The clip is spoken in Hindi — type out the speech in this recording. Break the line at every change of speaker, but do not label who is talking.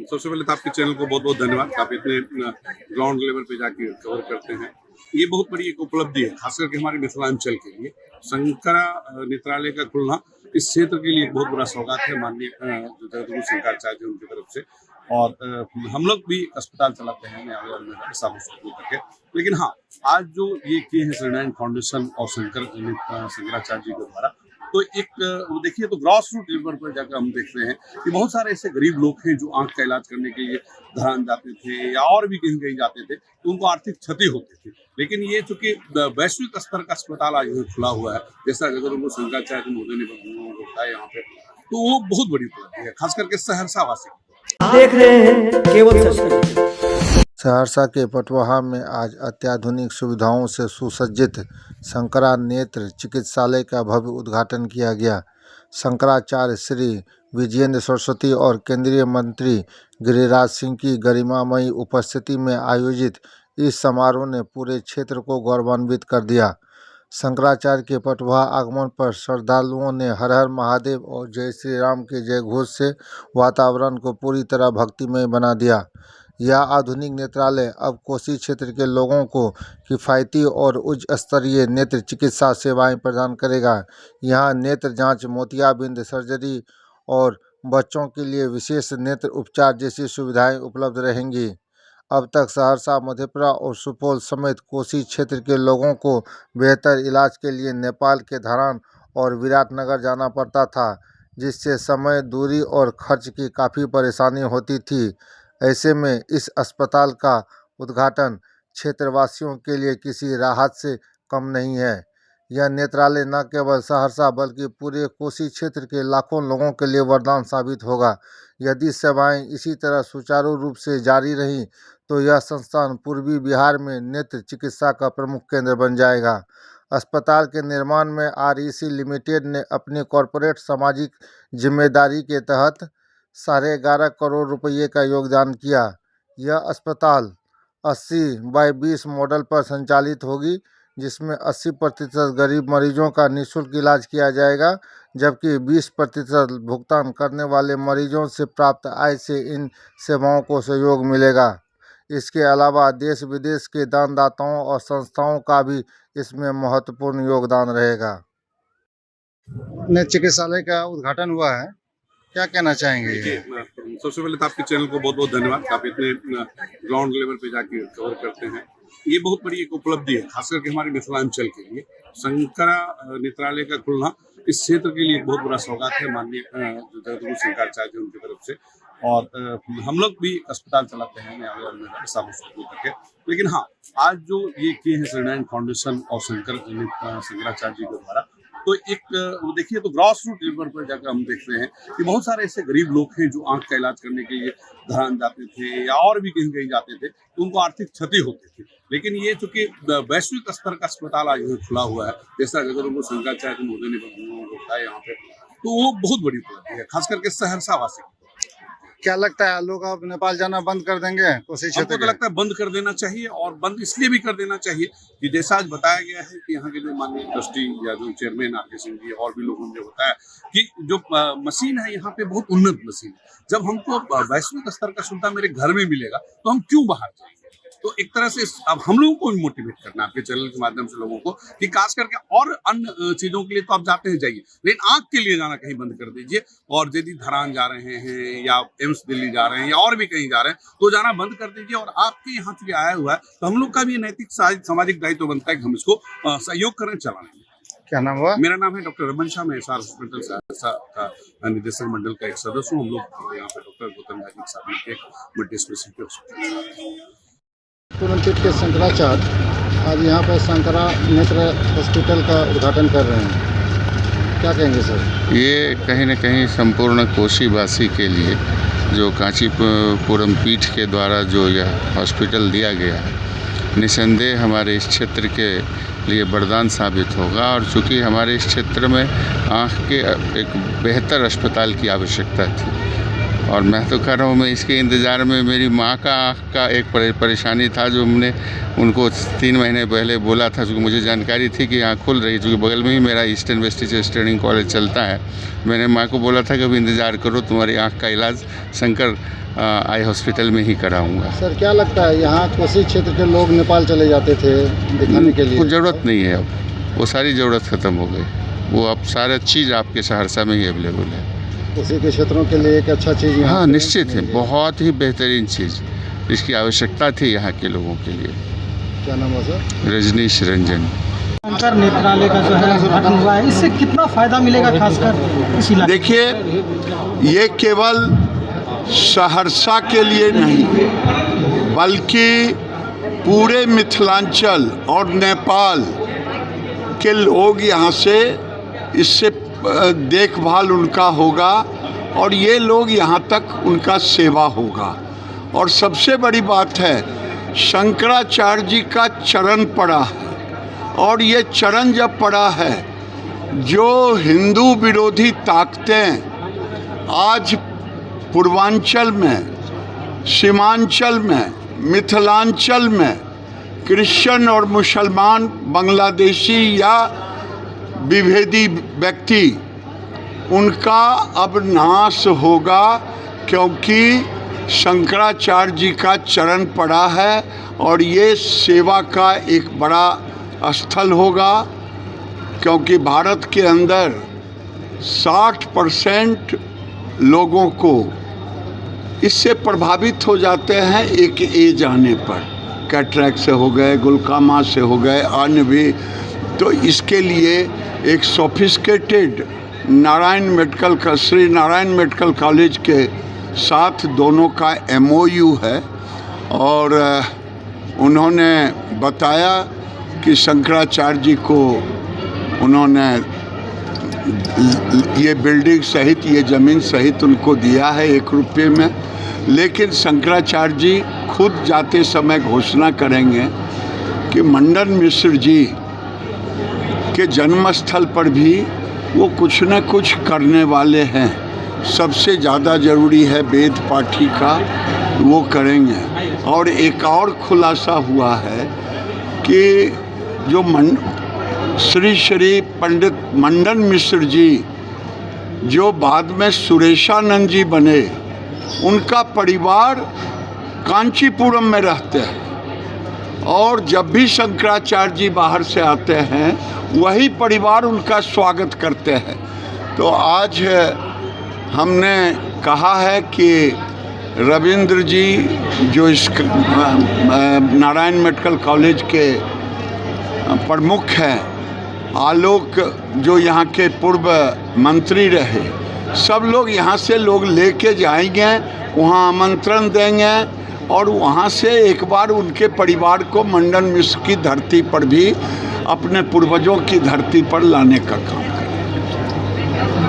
सबसे पहले तो आपके चैनल को बहुत बहुत धन्यवाद। आप इतने ग्राउंड लेवल पे जाके कवर करते हैं, ये बहुत बड़ी एक उपलब्धि है, खास करके हमारे मिथिलांचल के लिए। शंकरा नेत्रालय का खुलना इस क्षेत्र के लिए एक बहुत बड़ा सौगात है माननीय जगतगुरु शंकराचार्य जी उनकी तरफ से। और हम लोग भी अस्पताल चलाते हैं करके, लेकिन हाँ, आज जो ये किए हैं श्रीनारायण फाउंडेशन और शंकराचार्य जी के द्वारा, तो एक वो देखिए तो ग्रॉस रूट लेवल पर जाकर हम देखते हैं कि बहुत सारे ऐसे गरीब लोग हैं जो आंख का इलाज करने के लिए धरान जाते थे या और भी कहीं कहीं जाते थे, तो उनको आर्थिक क्षति होती थी। लेकिन ये चूंकि वैश्विक स्तर का अस्पताल आज यहाँ खुला हुआ है, जैसा जगतगुरु शंकराचार्य महोदय ने बताया यहाँ पे, तो वो बहुत बड़ी उपलब्धि है, खास करके सहरसा वासी।
देख रहे हैं केवल सच।
सहरसा के पटवाहा में आज अत्याधुनिक सुविधाओं से सुसज्जित शंकरा नेत्र चिकित्सालय का भव्य उद्घाटन किया गया। शंकराचार्य श्री विजयेंद्र सरस्वती और केंद्रीय मंत्री गिरिराज सिंह की गरिमामयी उपस्थिति में आयोजित इस समारोह ने पूरे क्षेत्र को गौरवान्वित कर दिया। शंकराचार्य के पटवाहा आगमन पर श्रद्धालुओं ने हर हर महादेव और जय श्री राम के जय घोष से वातावरण को पूरी तरह भक्तिमय बना दिया। यह आधुनिक नेत्रालय अब कोसी क्षेत्र के लोगों को किफ़ायती और उच्च स्तरीय नेत्र चिकित्सा सेवाएं प्रदान करेगा। यहाँ नेत्र जांच, मोतियाबिंद सर्जरी और बच्चों के लिए विशेष नेत्र उपचार जैसी सुविधाएं उपलब्ध रहेंगी। अब तक सहरसा, मधेपुरा और सुपौल समेत कोसी क्षेत्र के लोगों को बेहतर इलाज के लिए नेपाल के धरान और विराटनगर जाना पड़ता था, जिससे समय, दूरी और खर्च की काफ़ी परेशानी होती थी। ऐसे में इस अस्पताल का उद्घाटन क्षेत्रवासियों के लिए किसी राहत से कम नहीं है। यह नेत्रालय न केवल सहरसा बल्कि पूरे कोसी क्षेत्र के लाखों लोगों के लिए वरदान साबित होगा। यदि सेवाएं इसी तरह सुचारू रूप से जारी रहीं तो यह संस्थान पूर्वी बिहार में नेत्र चिकित्सा का प्रमुख केंद्र बन जाएगा। अस्पताल के निर्माण में REC लिमिटेड ने अपनी कॉरपोरेट सामाजिक जिम्मेदारी के तहत 11.5 करोड़ रुपये का योगदान किया। यह अस्पताल 80/20 मॉडल पर संचालित होगी, जिसमें 80% गरीब मरीजों का निःशुल्क इलाज किया जाएगा, जबकि 20% भुगतान करने वाले मरीजों से प्राप्त आय से इन सेवाओं को सहयोग मिलेगा। इसके अलावा देश विदेश के दानदाताओं और संस्थाओं का भी इसमें महत्वपूर्ण योगदान रहेगा। चिकित्सालय का उद्घाटन हुआ है, क्या कहना चाहेंगे?
सबसे पहले तो आपके चैनल को बहुत बहुत धन्यवाद। आप इतने ग्राउंड लेवल पे जाके कवर करते हैं, ये बहुत बड़ी एक उपलब्धि है, खास करके हमारे मिथिलांचल के लिए। शंकरा नेत्रालय का खुलना इस क्षेत्र के लिए एक बहुत बड़ा सौगात है माननीय जगतगुरु शंकराचार्य जी उनकी तरफ से। और हम लोग भी अस्पताल चलाते हैं करके, लेकिन हाँ, आज जो ये किए हैं श्रीनारायण फाउंडेशन और शंकराचार्य जी के द्वारा, तो एक वो देखिए तो ग्रॉस रूट लेवल पर जाकर हम देखते हैं कि बहुत सारे ऐसे गरीब लोग हैं जो आंख का इलाज करने के लिए धरान जाते थे या और भी कहीं कहीं जाते थे, तो उनको आर्थिक क्षति होती थी। लेकिन ये चूंकि वैश्विक स्तर का अस्पताल आज यहाँ खुला हुआ है, जैसा जगतगुरु शंकराचार्य महोदय ने बताया यहाँ पे, तो वो बहुत बड़ी उपलब्धि है, खास करके सहरसा वासी।
क्या लगता है लोग अब नेपाल जाना बंद कर देंगे कोसी क्षेत्र?
हमको तो लगता है बंद कर देना चाहिए, और बंद इसलिए भी कर देना चाहिए कि जैसा आज बताया गया है कि यहाँ के जो माननीय ट्रस्टी या जो चेयरमैन RK सिंह जी और भी लोगों ने बताया कि जो मशीन है यहाँ पे बहुत उन्नत मशीन है। जब हमको वैश्विक स्तर का सुविधा मेरे घर में मिलेगा तो हम क्यों बाहर जाएंगे? तो एक तरह से अब हम लोगों को भी मोटिवेट करना है आपके चैनल के माध्यम से लोगों को कि खास करके और अन्य चीजों के लिए तो आप जाते हैं जाइए, लेकिन आंख के लिए जाना कहीं बंद कर दीजिए। और यदि धरान जा रहे हैं या एम्स दिल्ली जा रहे हैं या और भी कहीं जा रहे हैं तो जाना बंद कर दीजिए। और आपके यहाँ चूंकि आया हुआ है तो हम लोग का भी नैतिक सामाजिक दायित्व बनता है कि हम इसको सहयोग करें, चलाने।
क्या नाम हुआ?
मेरा नाम है डॉक्टर रमन शाह, मैं SR हॉस्पिटल सहरसा का निदेशक मंडल का एक सदस्य हूँ। हम लोग यहाँ पे डॉक्टर गौतम भाई के साथ मिलकर एक मल्टी स्पेशलिटी हॉस्पिटल
तुरंत के शंकराचार्य आज यहाँ पर शंकरा नेत्र हॉस्पिटल का उद्घाटन कर रहे हैं, क्या कहेंगे सर?
ये कहीं न कहीं संपूर्ण कोसीवासी के लिए जो कांचीपुरम पीठ के द्वारा जो यह हॉस्पिटल दिया गया है, निसंदेह हमारे इस क्षेत्र के लिए वरदान साबित होगा। और चूँकि हमारे इस क्षेत्र में आँख के एक बेहतर अस्पताल की आवश्यकता थी, और मैं तो कर रहा हूँ, मैं इसके इंतज़ार में मेरी माँ का आँख का एक परेशानी था जो हमने उनको 3 महीने पहले बोला था, क्योंकि मुझे जानकारी थी कि आँख खुल रही, क्योंकि बगल में ही मेरा eastern west teachers training college चलता है। मैंने माँ को बोला था कि अभी इंतज़ार करो, तुम्हारी आँख का इलाज शंकर आई हॉस्पिटल में ही कराऊँगा।
सर क्या लगता है यहाँ कोसी क्षेत्र के लोग नेपाल चले जाते थे दिखाने के लिए?
कुछ ज़रूरत नहीं है, अब वो सारी ज़रूरत ख़त्म हो गई। वो अब सारा चीज़ आपके सहरसा में ही अवेलेबल है।
कोसी के क्षेत्रों के लिए एक अच्छा चीज़
हाँ निश्चित है, बहुत ही बेहतरीन चीज़, इसकी आवश्यकता थी यहाँ के लोगों के लिए।
क्या नाम है सर?
रजनीश रंजन।
शंकर नेत्रालय का जो है उद्घाटन हुआ है, इससे कितना फायदा मिलेगा खासकर इस इलाके?
देखिए, ये केवल सहरसा के लिए नहीं बल्कि पूरे मिथिलांचल और नेपाल के लोग यहाँ से इससे देखभाल उनका होगा और ये लोग यहाँ तक उनका सेवा होगा। और सबसे बड़ी बात है, शंकराचार्य जी का चरण पड़ा है और ये चरण जब पड़ा है, जो हिंदू विरोधी ताकतें आज पूर्वांचल में, सीमांचल में, मिथिलांचल में क्रिश्चियन और मुसलमान, बांग्लादेशी या विभेदी व्यक्ति, उनका अब नाश होगा, क्योंकि शंकराचार्य जी का चरण पड़ा है और ये सेवा का एक बड़ा स्थल होगा। क्योंकि भारत के अंदर 60% लोगों को इससे प्रभावित हो जाते हैं एक एज आने पर, कैटरैक्ट से हो गए, गुलकामा से हो गए, अन्य भी। तो इसके लिए एक sophisticated Shri Narayan medical college के साथ दोनों का MOU है और उन्होंने बताया कि शंकराचार्य जी को उन्होंने ये बिल्डिंग सहित, ये ज़मीन सहित उनको दिया है 1 रुपये में। लेकिन शंकराचार्य जी खुद जाते समय घोषणा करेंगे कि मंडन मिश्र जी के जन्मस्थल पर भी वो कुछ न कुछ करने वाले हैं। सबसे ज़्यादा ज़रूरी है वेद पाठी का, वो करेंगे। और एक और खुलासा हुआ है कि जो श्री पंडित मंडन मिश्र जी जो बाद में सुरेशानंद जी बने, उनका परिवार कांचीपुरम में रहते हैं और जब भी शंकराचार्य जी बाहर से आते हैं वही परिवार उनका स्वागत करते हैं। तो आज हमने कहा है कि रविंद्र जी जो इस नारायण मेडिकल कॉलेज के प्रमुख हैं, आलोक जो यहाँ के पूर्व मंत्री रहे, सब लोग यहाँ से लोग लेके जाएंगे, वहाँ आमंत्रण देंगे और वहाँ से एक बार उनके परिवार को मंडन मिश्र की धरती पर भी, अपने पूर्वजों की धरती पर लाने का काम करें।